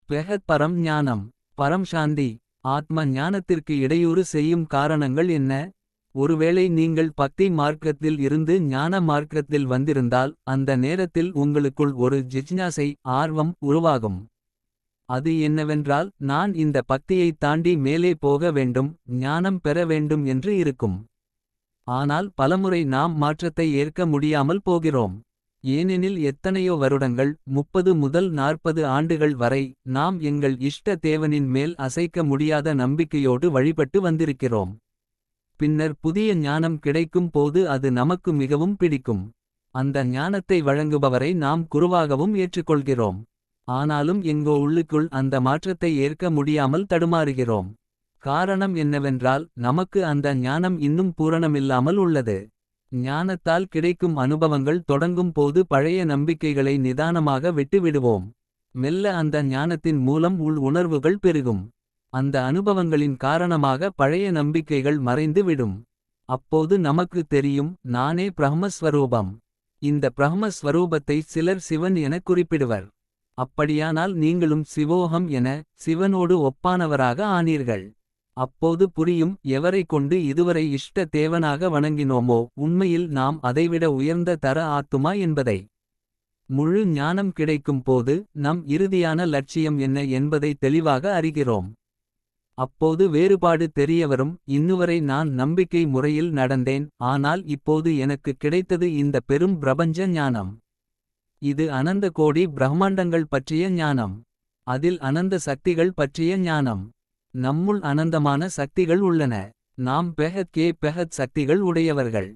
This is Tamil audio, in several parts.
பெஹத் பரம் ஞானம். பரம் சாந்தி. ஆத்ம ஞானத்திற்கு இடையூறு செய்யும் காரணங்கள் என்ன? ஒருவேளை நீங்கள் பக்தி மார்க்கத்தில் இருந்து ஞான மார்க்கத்தில் வந்திருந்தால் அந்த நேரத்தில் உங்களுக்குள் ஒரு ஜிஜ்ஞாசை ஆர்வம் உருவாகும். அது என்னவென்றால் நான் இந்த பக்தியைத் தாண்டி மேலே போக வேண்டும் ஞானம் பெற வேண்டும் என்று இருக்கும். ஆனால் பலமுறை நாம் மாற்றத்தை ஏற்க முடியாமல் போகிறோம். ஏனெனில் எத்தனையோ வருடங்கள் 30 முதல் 40 ஆண்டுகள் வரை நாம் எங்கள் இஷ்ட தேவனின் மேல் அசைக்க முடியாத நம்பிக்கையோடு வழிபட்டு வந்திருக்கிறோம். பின்னர் புதிய ஞானம் கிடைக்கும் போது அது நமக்கு மிகவும் பிடிக்கும். அந்த ஞானத்தை வழங்குபவரை நாம் குருவாகவும் ஏற்றுக்கொள்கிறோம். ஆனாலும் எங்கோ உள்ளுக்குள் அந்த மாற்றத்தை ஏற்க முடியாமல் தடுமாறுகிறோம். காரணம் என்னவென்றால் நமக்கு அந்த ஞானம் இன்னும் பூரணமில்லாமல் உள்ளது. ஞானத்தால் கிடைக்கும் அனுபவங்கள் தொடங்கும் போது பழைய நம்பிக்கைகளை நிதானமாக விட்டு விடுவோம். மெல்ல அந்த ஞானத்தின் மூலம் உள் உணர்வுகள் பெருகும். அந்த அனுபவங்களின் காரணமாக பழைய நம்பிக்கைகள் மறைந்து விடும். அப்போது நமக்கு தெரியும் நானே பிரம்மஸ்வரூபம். இந்த பிரம்மஸ்வரூபத்தை சிலர் சிவன் என குறிப்பிடுவர். அப்படியானால் நீங்களும் சிவோகம் என சிவனோடு ஒப்பானவராக ஆனீர்கள். அப்போது புரியும் எவரை கொண்டு இதுவரை இஷ்ட தேவனாக வணங்கினோமோ உண்மையில் நாம் அதைவிட உயர்ந்த தர ஆத்துமா என்பதை. முழு ஞானம் கிடைக்கும் போது நம் இறுதியான லட்சியம் என்ன என்பதை தெளிவாக அறிகிறோம். அப்போது வேறுபாடு தெரியவரும் இன்னுவரை நான் நம்பிக்கை முறையில் நடந்தேன். ஆனால் இப்போது எனக்கு கிடைத்தது இந்த பெரும் பிரபஞ்ச ஞானம். இது அனந்த கோடி பிரம்மாண்டங்கள் பற்றிய ஞானம். அதில் அனந்த சக்திகள் பற்றிய ஞானம். நம்முள் அனந்தமான சக்திகள் உள்ளன. நாம் பெஹத் சக்திகள் உடையவர்கள்.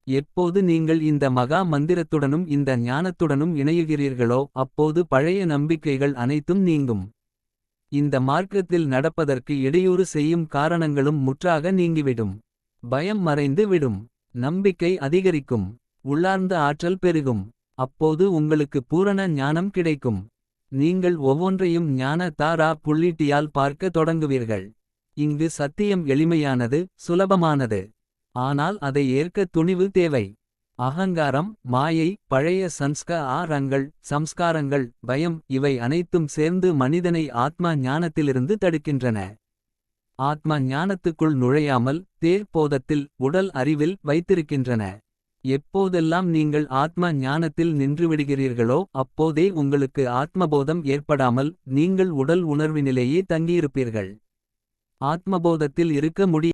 எப்போது நீங்கள் இந்த மகா மந்திரத்துடனும் இந்த ஞானத்துடனும் இணையுகிறீர்களோ அப்போது பழைய நம்பிக்கைகள் அனைத்தும் நீங்கும். இந்த மார்க்கத்தில் நடப்பதற்கு இடையூறு செய்யும் காரணங்களும் முற்றாக நீங்கிவிடும். பயம் மறைந்து விடும். நம்பிக்கை அதிகரிக்கும். உள்ளார்ந்த ஆற்றல் பெருகும். அப்போது உங்களுக்கு பூரண ஞானம் கிடைக்கும். நீங்கள் ஒவ்வொன்றையும் ஞான தாரா புள்ளிட்டியால் பார்க்க தொடங்குவீர்கள். இங்கு சத்தியம் எளிமையானது சுலபமானது. ஆனால் அதை ஏற்க துணிவு தேவை. அகங்காரம் மாயை பழைய சம்ஸ்காரங்கள் பயம் இவை அனைத்தும் சேர்ந்து மனிதனை ஆத்மா ஞானத்திலிருந்து தடுக்கின்றன. ஆத்மா ஞானத்துக்குள் நுழையாமல் தேர்போதத்தில் உடல் அறிவில் வைத்திருக்கின்றன. எப்போதெல்லாம் நீங்கள் ஆத்ம ஞானத்தில் நின்றுவிடுகிறீர்களோ அப்போதே உங்களுக்கு ஆத்மபோதம் ஏற்படாமல் நீங்கள் உடல் உணர்வினிலேயே தங்கியிருப்பீர்கள். ஆத்மபோதத்தில் இருக்க முடியாது.